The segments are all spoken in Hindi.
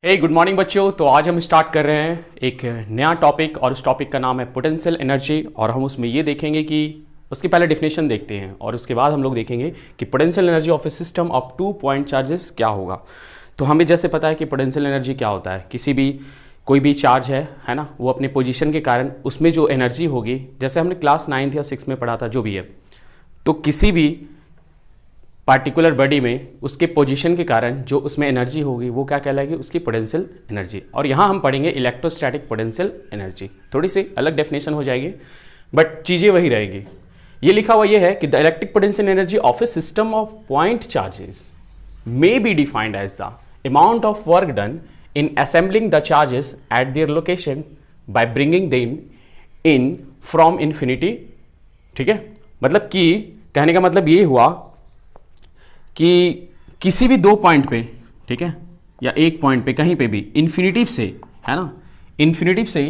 हे गुड मॉर्निंग बच्चों। तो आज हम स्टार्ट कर रहे हैं एक नया टॉपिक और उस टॉपिक का नाम है पोटेंशियल एनर्जी। और हम उसमें ये देखेंगे कि उसकी पहले डेफिनेशन देखते हैं और उसके बाद हम लोग देखेंगे कि potential energy of A system of 2 point charges क्या होगा। तो हमें जैसे पता है कि पोटेंशियल एनर्जी क्या होता है, किसी भी कोई भी चार्ज है ना, वो अपने पोजीशन के कारण उसमें जो एनर्जी होगी, जैसे हमने क्लास 9th या 6th में पढ़ा था जो भी है, तो किसी भी पार्टिकुलर बॉडी में उसके पोजीशन के कारण जो उसमें एनर्जी होगी वो क्या कहलाएगी, उसकी पोटेंशियल एनर्जी। और यहाँ हम पढ़ेंगे इलेक्ट्रोस्टैटिक पोटेंशियल एनर्जी। थोड़ी सी अलग डेफिनेशन हो जाएगी बट चीज़ें वही रहेगी। ये लिखा हुआ ये है कि the electric potential energy of A system of point charges may be defined as the amount of work done in assembling the charges at their location by bringing them in from infinity। ठीक है, मतलब कि कहने का मतलब ये हुआ कि किसी भी दो पॉइंट पे, ठीक है, या एक पॉइंट पे कहीं पे भी इन्फिनिटिव से, है ना, इन्फिनिटिव से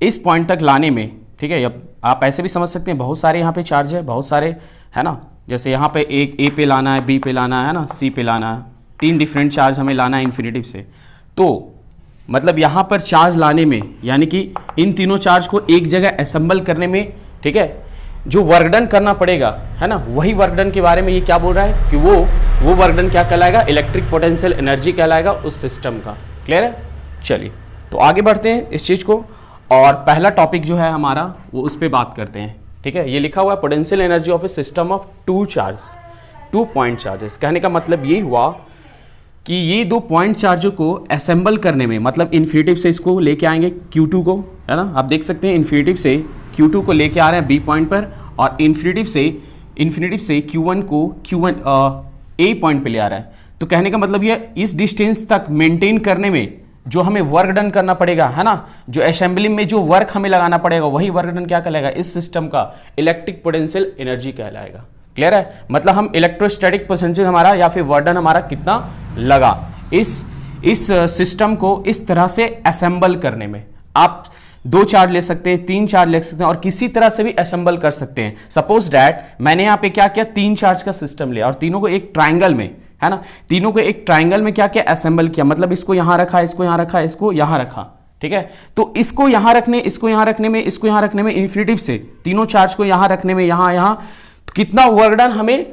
इस पॉइंट तक लाने में, ठीक है, या आप ऐसे भी समझ सकते हैं बहुत सारे यहाँ पे चार्ज है, बहुत सारे, है ना, जैसे यहाँ पे एक ए पे लाना है, बी पे लाना है ना, सी पे लाना है, 3 डिफरेंट चार्ज हमें लाना है इन्फिनिटिव से। तो मतलब यहाँ पर चार्ज लाने में, यानी कि इन तीनों चार्ज को एक जगह असेंबल करने में, ठीक है, जो वर्क डन करना पड़ेगा, है ना, वही वर्क डन के बारे में ये क्या बोल रहा है कि वो वर्क डन क्या कहलाएगा, इलेक्ट्रिक पोटेंशियल एनर्जी कहलाएगा उस सिस्टम का। क्लियर है? चलिए तो आगे बढ़ते हैं इस चीज़ को, और पहला टॉपिक जो है हमारा वो उस पर बात करते हैं। ठीक है, ये लिखा हुआ है potential energy of A system of 2 point charges. कहने का मतलब ये हुआ कि ये 2 पॉइंट चार्जों को असेंबल करने में, मतलब इन्फिनिटिव से इसको लेके आएंगे Q2 को, है ना, आप देख सकते हैं इन्फिनिटिव से Q2 को लेके आ रहे हैं B पॉइंट पर, और इन्फिनिटिव से Q1 को A पॉइंट पे ले आ रहा है। तो कहने का मतलब ये इस डिस्टेंस तक मेंटेन करने में जो हमें वर्क डन करना पड़ेगा, है ना, जो असेंबलिंग में जो वर्क हमें लगाना पड़ेगा, वही वर्क डन क्या कहलाएगा, इस सिस्टम का इलेक्ट्रिक पोटेंशियल एनर्जी कहलाएगा। क्लियर है? मतलब हम इलेक्ट्रोस्टैटिक पोटेंशियल हमारा या फिर वर्क डन हमारा कितना लगा इस सिस्टम को इस तरह से असेंबल करने में। आप 2 चार्ज ले सकते हैं, 3 चार्ज ले सकते हैं, और किसी तरह से भी असेंबल कर सकते हैं। सपोज डैट मैंने यहाँ पे क्या किया, 3 चार्ज का सिस्टम लिया और तीनों को एक ट्राइंगल में, है ना, तीनों को एक ट्राइंगल में क्या किया, असेंबल किया। मतलब इसको यहां रखा, इसको यहां रखा, इसको यहां रखा। ठीक है, तो इसको यहां रखने, इसको यहां रखने में, इसको यहां रखने में, इन्फिनिटिव से तीनों चार्ज को यहां रखने में, यहां तो कितना वर्क डन हमें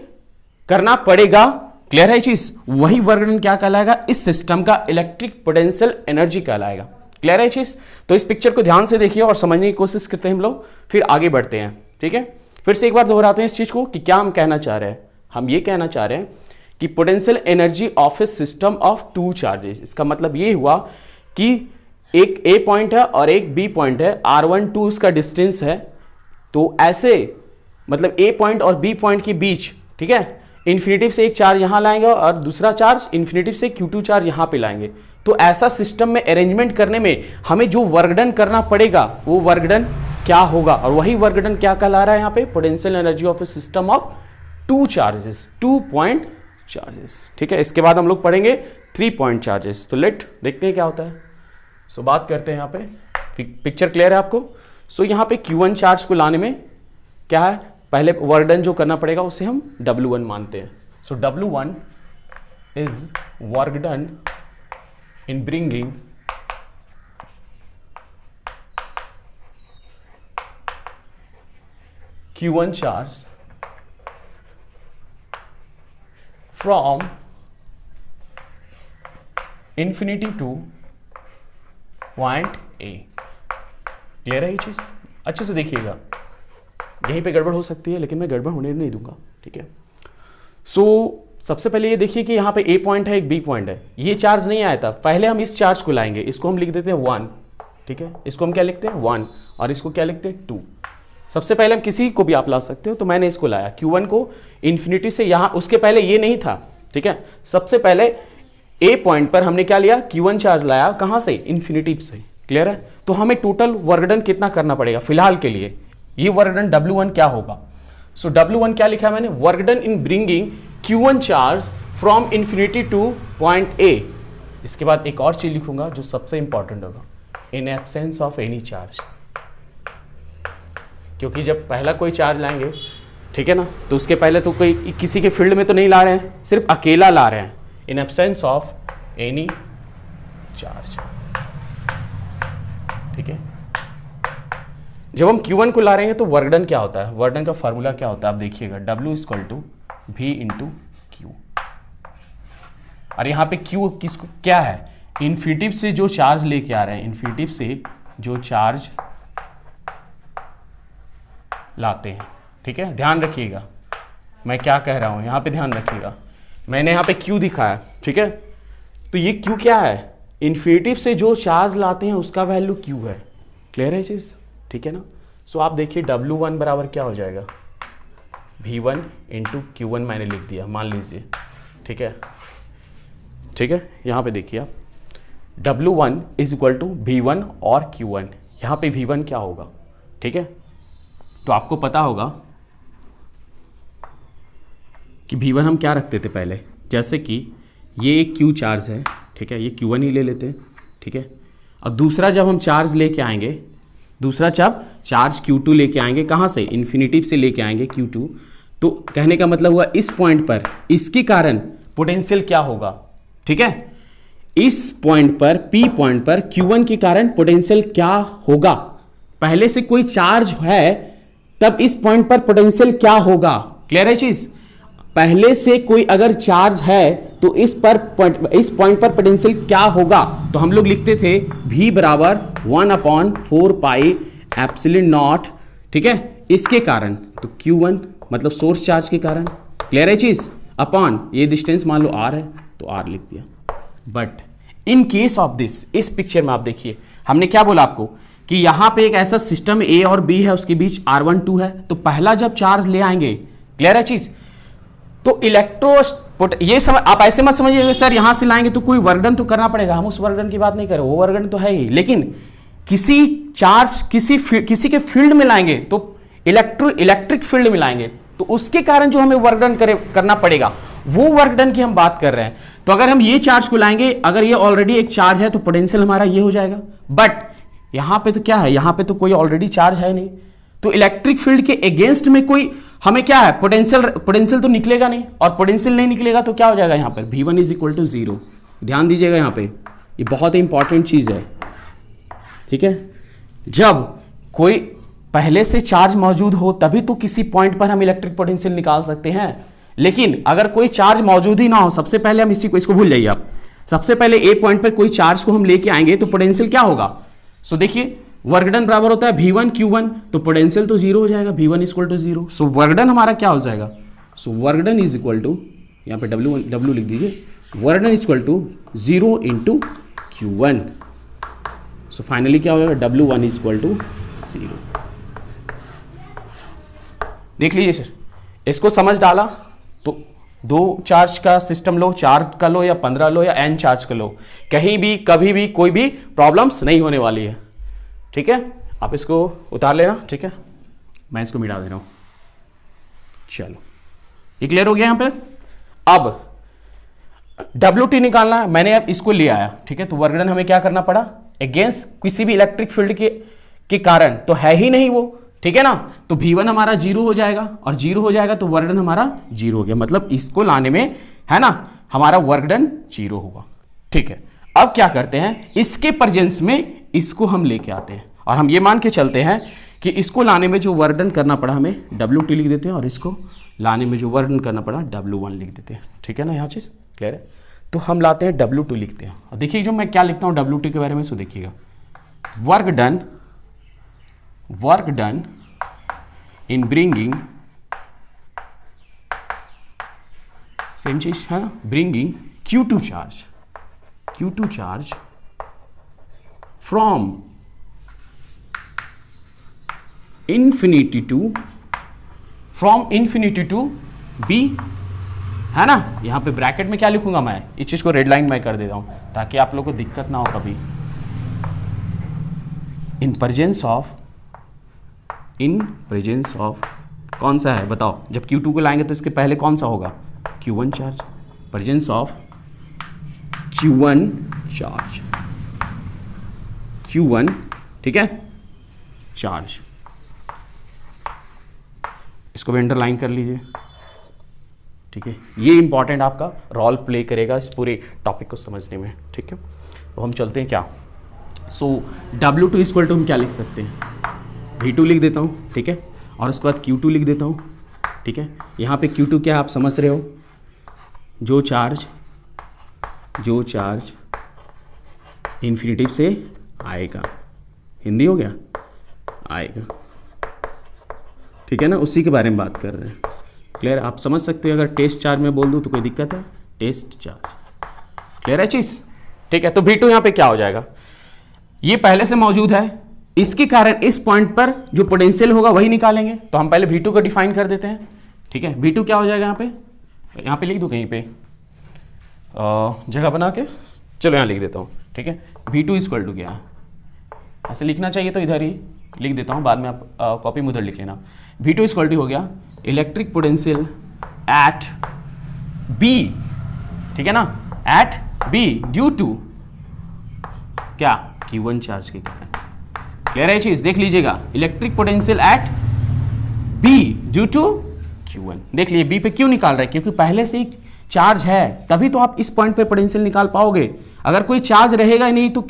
करना पड़ेगा। क्लियर है ये चीज? वही वर्क डन क्या कहलाएगा, इस सिस्टम का इलेक्ट्रिक पोटेंशियल एनर्जी कहलाएगा। क्लियर है ये चीज? तो इस पिक्चर को ध्यान से देखिए और समझने की कोशिश करते हैं हम लोग, फिर आगे बढ़ते हैं। ठीक है, फिर से एक बार दोहराते हैं इस चीज को कि क्या हम कहना चाह रहे हैं। हम ये कहना चाह रहे हैं कि potential energy of A system of 2 charges, इसका मतलब ये हुआ कि एक ए पॉइंट है और एक बी पॉइंट है, R12 उसका डिस्टेंस है। तो ऐसे मतलब ए पॉइंट और बी पॉइंट के बीच, ठीक है, इन्फिनिटिव से एक चार्ज यहां लाएंगे और दूसरा चार्ज इन्फिनिटिव से Q2 चार्ज यहां पे लाएंगे। तो ऐसा सिस्टम में अरेंजमेंट करने में हमें जो वर्क डन करना पड़ेगा वो वर्क डन क्या होगा, और वही वर्क डन क्या कहला रहा है यहाँ पे, potential energy of A system of 2 charges, 2 point charges. ठीक है, इसके बाद हम लोग पढ़ेंगे 3 पॉइंट चार्जेस। तो लेट देखते हैं क्या होता है। सो बात करते हैं, यहाँ पे पिक्चर क्लियर है आपको। सो यहाँ पे Q1 चार्ज को लाने में क्या है, पहले वर्क डन जो करना पड़ेगा उसे हम W1 मानते हैं। सो W1 is work done in bringing Q1 charge from infinity to point A। Clear है ये चीज? अच्छे से देखिएगा, यहीं पे गड़बड़ हो सकती है लेकिन मैं गड़बड़ होने नहीं दूंगा। ठीक है, सो सबसे पहले ये देखिए कि यहाँ पे A पॉइंट है, एक B पॉइंट है। ये चार्ज नहीं आया था, पहले हम इस चार्ज को लाएंगे, इसको हम लिख देते हैं 1। ठीक है, इसको हम क्या लिखते हैं 1, और इसको क्या लिखते हैं 2। सबसे पहले हम किसी को भी आप ला सकते हो, तो मैंने इसको लाया Q1 को इन्फिनिटी से यहां, उसके पहले ये नहीं था। ठीक है, सबसे पहले A पॉइंट पर हमने क्या लिया, Q1 चार्ज लाया, कहां से, इन्फिनिटी से। क्लियर है? तो हमें टोटल वर्क डन कितना करना पड़ेगा फिलहाल के लिए, ये वर्क डन W1 क्या होगा। सो W1 क्या लिखा है मैंने, work done in bringing Q1 charge from infinity two point A। इसके बाद एक और चीज लिखूंगा जो सबसे इंपॉर्टेंट होगा, in absence of any charge, क्योंकि जब पहला कोई चार्ज लाएंगे, ठीक है ना, तो उसके पहले तो कोई किसी के फील्ड में तो नहीं ला रहे हैं, सिर्फ अकेला ला रहे हैं। In absence of any charge. ठीक है, जब हम Q1 को ला रहे हैं तो वर्क डन क्या होता है, वर्क डन का फॉर्मूला क्या होता है आप देखिएगा, W = V × Q। और यहाँ पे Q किसको क्या है, इन्फिनिटिव से जो चार्ज लेके आ रहे हैं, इन्फिनिटिव से जो चार्ज लाते हैं। ठीक है, ध्यान रखिएगा मैं क्या कह रहा हूं, यहां पे ध्यान रखिएगा, मैंने यहां पे Q दिखाया। ठीक है, तो ये Q क्या है, इन्फिनिटिव से जो चार्ज लाते हैं उसका वैल्यू Q है। क्लियर है चीज, ठीक है ना। सो आप देखिए W1 बराबर क्या हो जाएगा, V1 × Q1 मैंने लिख दिया मान लीजिए। ठीक है, ठीक है, यहां पे देखिए आप W1 = V1 और Q1, यहां पे V1 क्या होगा। ठीक है, तो आपको पता होगा कि V1 हम क्या रखते थे पहले, जैसे कि ये एक Q चार्ज है। ठीक है, ये Q1 ही ले लेते हैं। ठीक है, और दूसरा जब हम चार्ज लेके आएंगे, दूसरा जब चार्ज Q2 लेके आएंगे, कहाँ से, इन्फिनिटिव से लेके आएंगे Q2, तो कहने का मतलब हुआ इस पॉइंट पर इसके कारण पोटेंशियल क्या होगा। ठीक है, इस पॉइंट पर P पॉइंट पर Q1 के कारण पोटेंशियल क्या होगा, पहले से कोई चार्ज है तब इस पॉइंट पर पोटेंशियल क्या होगा। क्लियर है चीज, पहले से कोई अगर चार्ज है तो इस पॉइंट पर पोटेंशियल क्या होगा, तो हम लोग लिखते थे V = 1/4πε0। ठीक है, इसके कारण तो Q1 मतलब सोर्स चार्ज के कारण। क्लियर है चीज, अपॉन ये डिस्टेंस मान लो R है तो R लिख दिया। But in case of this, इस पिक्चर में आप देखिए हमने क्या बोला आपको कि यहां पे एक ऐसा सिस्टम A और B है, उसके बीच R12 है, तो पहला जब चार्ज ले आएंगे, क्लियर है चीज, तो ये आप ऐसे मत समझिए सर यहां से लाएंगे तो कोई वर्कडन तो करना पड़ेगा, हम उस वर्कडन की बात नहीं कर रहे, वो वर्कडन तो है ही, लेकिन किसी चार्ज किसी के फील्ड में लाएंगे तो इलेक्ट्रिक फील्ड में लाएंगे, तो उसके कारण जो हमें वर्कडन करना पड़ेगा वो वर्कडन की हम बात कर रहे हैं। तो अगर हम ये चार्ज को लाएंगे, अगर ये ऑलरेडी एक चार्ज है तो पोटेंशियल हमारा ये हो जाएगा, बट यहां पे तो क्या है, यहां पे तो कोई ऑलरेडी चार्ज है नहीं, तो इलेक्ट्रिक फील्ड के अगेंस्ट में कोई हमें क्या है, पोटेंशियल तो निकलेगा नहीं, और पोटेंशियल नहीं निकलेगा तो क्या हो जाएगा, यहां पर V1 = 0। ध्यान दीजिएगा यहां पे, ये बहुत ही इंपॉर्टेंट चीज है। ठीक है, जब कोई पहले से चार्ज मौजूद हो तभी तो किसी पॉइंट पर हम इलेक्ट्रिक पोटेंशियल निकाल सकते हैं, लेकिन अगर कोई चार्ज मौजूद ही ना हो, सबसे पहले हम इसको भूल जाइए आप, सबसे पहले ए पॉइंट पर कोई चार्ज को हम लेके आएंगे तो पोटेंशियल क्या होगा। सो देखिए वर्क डन बराबर होता है V1 Q1, तो पोटेंशियल तो 0 हो जाएगा, V1 = 0। सो वर्क डन हमारा क्या हो जाएगा, सो वर्क डन = यहाँ पे W लिख दीजिए, work done = 0 × Q1। So finally क्या हो जाएगा, W1 = 0। देख लीजिए सर, इसको समझ डाला तो 2 चार्ज का सिस्टम लो, 4 का लो या 15 लो या n चार्ज का लो, कहीं भी कभी भी कोई भी प्रॉब्लम्स नहीं होने वाली है। ठीक है, आप इसको उतार लेना। ठीक है, मैं इसको मिटा दे रहा हूं, चलो ये क्लियर हो गया। यहां पे अब WT निकालना है, मैंने अब इसको ले आया। ठीक है, तो वर्क डन हमें क्या करना पड़ा, अगेंस्ट किसी भी इलेक्ट्रिक फील्ड के कारण तो है ही नहीं वो। ठीक है ना, तो V1 हमारा 0 हो जाएगा, और 0 हो जाएगा तो वर्क डन हमारा 0 हो गया, मतलब इसको लाने में है ना हमारा वर्क डन 0 होगा। ठीक है, अब क्या करते हैं, इसके प्रेजेंस में इसको हम लेके आते हैं, और हम ये मान के चलते हैं कि इसको लाने में जो वर्क डन करना पड़ा हमें WT लिख देते हैं, और इसको लाने में जो वर्क डन करना पड़ा W1 लिख देते हैं। ठीक है ना, यहाँ चीज क्लियर है। तो हम लाते हैं W2 लिखते हैं, और देखिए जो मैं क्या लिखता हूँ WT के बारे में, सो देखिएगा work done in bringing, same चीज है ना, bringing Q2 charge from infinity to B, है ना। यहां पे ब्रैकेट में क्या लिखूंगा मैं, इस चीज को रेड लाइन में कर देता हूं ताकि आप लोगों को दिक्कत ना हो कभी। इन प्रेजेंस ऑफ कौन सा है बताओ, जब Q2 को लाएंगे तो इसके पहले कौन सा होगा, Q1 charge, presence of Q1 charge, Q1 ठीक है चार्ज, इसको भी अंडरलाइन कर लीजिए। ठीक है, ये इंपॉर्टेंट आपका रोल प्ले करेगा इस पूरे टॉपिक को समझने में। ठीक है, तो हम चलते हैं क्या, सो W2 इक्वल टू हम क्या लिख सकते हैं, V2 लिख देता हूँ, ठीक है, और उसके बाद Q2 लिख देता हूँ, ठीक है। यहाँ पे Q2 क्या आप समझ रहे हो, जो चार्ज इन्फिनिटिव से आएगा, हिंदी हो गया, आएगा, ठीक है ना, उसी के बारे में बात कर रहे हैं। क्लियर, आप समझ सकते हो, अगर टेस्ट चार्ज में बोल दूँ तो कोई दिक्कत है, टेस्ट चार्ज, क्लियर है चीज़, ठीक है। तो V2 यहाँ पे क्या हो जाएगा, ये पहले से मौजूद है, इसके कारण इस पॉइंट पर जो पोटेंशियल होगा वही निकालेंगे। तो हम पहले V2 को डिफाइन कर देते हैं, ठीक है। V2 क्या हो जाएगा, यहाँ पे लिख दूँ कहीं पे जगह बना के, चलो यहाँ लिख देता हूँ, ठीक है। V2 इक्वल टू क्या है, ऐसे लिखना चाहिए तो इधर ही लिख देता हूँ, बाद में आप कॉपी में उधर लिख लेना। V2 इक्वल टू हो गया इलेक्ट्रिक पोटेंशियल एट B, ठीक है ना, एट B ड्यू टू क्या, Q1 चार्ज के कारण। क्लियर है चीज, देख लीजिएगा, electric potential at B due to Q1। देख लीजिए B पे क्यों निकाल रहे हैं, क्योंकि पहले से ही चार्ज है, तभी तो आप इस पॉइंट पे पोटेंशियल निकाल पाओगे। अगर कोई चार्ज रहेगा ही नहीं तो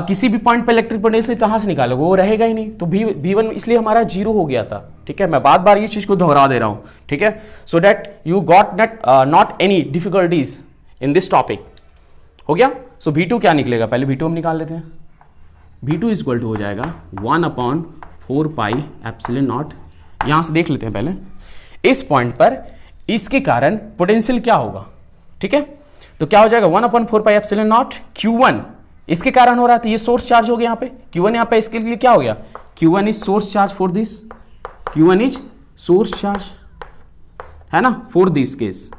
किसी भी पॉइंट पे इलेक्ट्रिक पोटेंशियल कहां से निकालोगे, वो रहेगा ही नहीं। तो V1 इसलिए हमारा 0 हो गया था, ठीक है। मैं बार बार ये चीज को दोहरा दे रहा हूं, ठीक है, so that you got not any difficulties in this topic. हो गया। सो V2 क्या निकलेगा, पहले V2 हम निकाल लेते हैं। V2 इक्वल टू हो जाएगा 1/4 पाई एप्सिलॉन नॉट, यहां से देख लेते हैं पहले, इस पॉइंट पर इसके कारण पोटेंशियल क्या होगा, ठीक है। तो क्या हो जाएगा 1/4 पाई एप्सिलॉन नॉट Q1, इसके कारण हो रहा है, तो ये सोर्स चार्ज हो गया यहाँ पे, Q1 यहाँ पे इसके लिए क्या हो गया, Q1 is source charge for this, Q1 is source charge, है ना, फॉर दिस केस,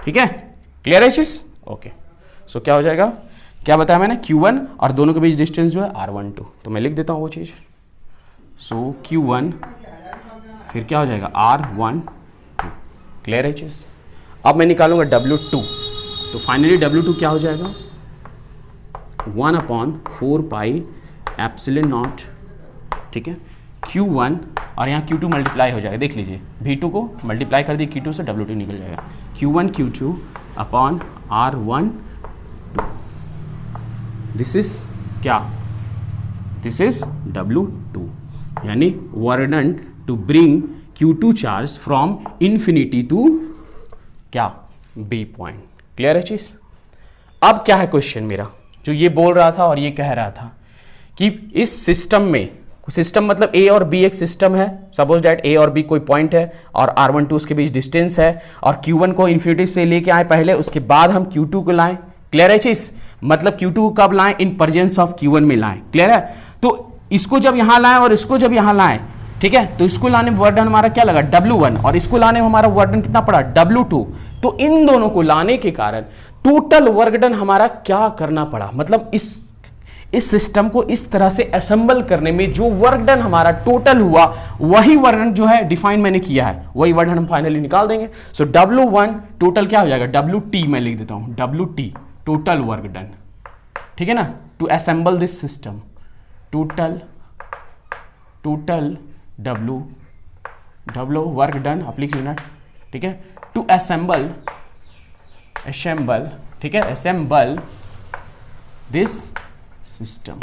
ठीक है। क्लियर है चीज, ओके। सो क्या हो जाएगा, क्या बताया मैंने, Q1 और दोनों के बीच डिस्टेंस जो है R12, तो मैं लिख देता हूं वो चीज। सो Q1 फिर क्या हो जाएगा R12, क्लियर है चीज। अब मैं निकालूंगा W2, तो फाइनली W2 क्या हो जाएगा 1/4 पाई एप्सिलॉन नॉट, ठीक है, Q1 और यहाँ Q2 मल्टीप्लाई हो जाएगा, देख लीजिए V2 को मल्टीप्लाई कर दिए Q2 से, W2 निकल जाएगा Q1 Q2 अपॉन R12, दिस इज क्या, दिस इज W2, यानी work done to bring Q2 charge from infinity to क्या, B पॉइंट। क्लियर है चीज। अब क्या है क्वेश्चन मेरा, जो ये बोल रहा था और ये कह रहा था कि इस सिस्टम में, सिस्टम मतलब A और B एक सिस्टम है, सपोज डैट A और B कोई पॉइंट है और R12 उसके बीच डिस्टेंस है, और Q1 को इन्फिनिटी से लेके आए पहले, उसके बाद हम Q2 को लाएं। क्लियर है चीज, मतलब Q2 कब लाएं, इन प्रेजेंस ऑफ Q1 में लाएं। क्लियर है। तो इसको जब यहां लाएं और इसको जब यहां लाएं, ठीक है, तो इसको लाने में वर्क डन हमारा क्या लगा W1, और इसको लाने में हमारा वर्क डन कितना पड़ा W2। तो इन दोनों को लाने के कारण टोटल वर्क डन हमारा क्या करना पड़ा, मतलब इस सिस्टम को इस तरह से असेंबल करने में जो वर्क डन हमारा टोटल हुआ, वही वर्क डन जो है डिफाइन मैंने किया है, वही वर्क डन हम फाइनली निकाल देंगे। सो W1 टोटल क्या हो जाएगा, WT मैं लिख देता हूं, WT टोटल वर्क डन, ठीक है ना, to assemble this system, total W work done आप लिख लेना, ठीक है, टू असेंबल, ठीक है, असेंबल दिस सिस्टम।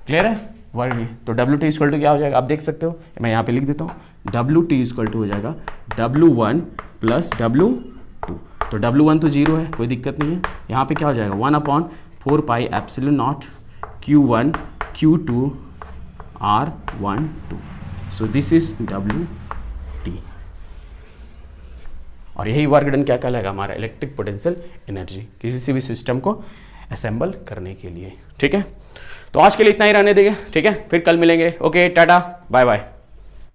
क्लियर है वर्ग। तो WT इक्वल टू क्या हो जाएगा, आप देख सकते हो, मैं यहां पे लिख देता हूं, WT इक्वल टू हो जाएगा W1 प्लस W2। तो W1 तो 0 है, कोई दिक्कत नहीं है। यहाँ पे क्या हो जाएगा 1/4 pi epsilon not Q1 Q2 R12। So this is WT, और यही वर्क डन क्या कहलाएगा, हमारा इलेक्ट्रिक पोटेंशियल एनर्जी, किसी भी सिस्टम को असेंबल करने के लिए। ठीक है, तो आज के लिए इतना ही रहने देंगे, ठीक है, फिर कल मिलेंगे। Okay, tata, bye bye.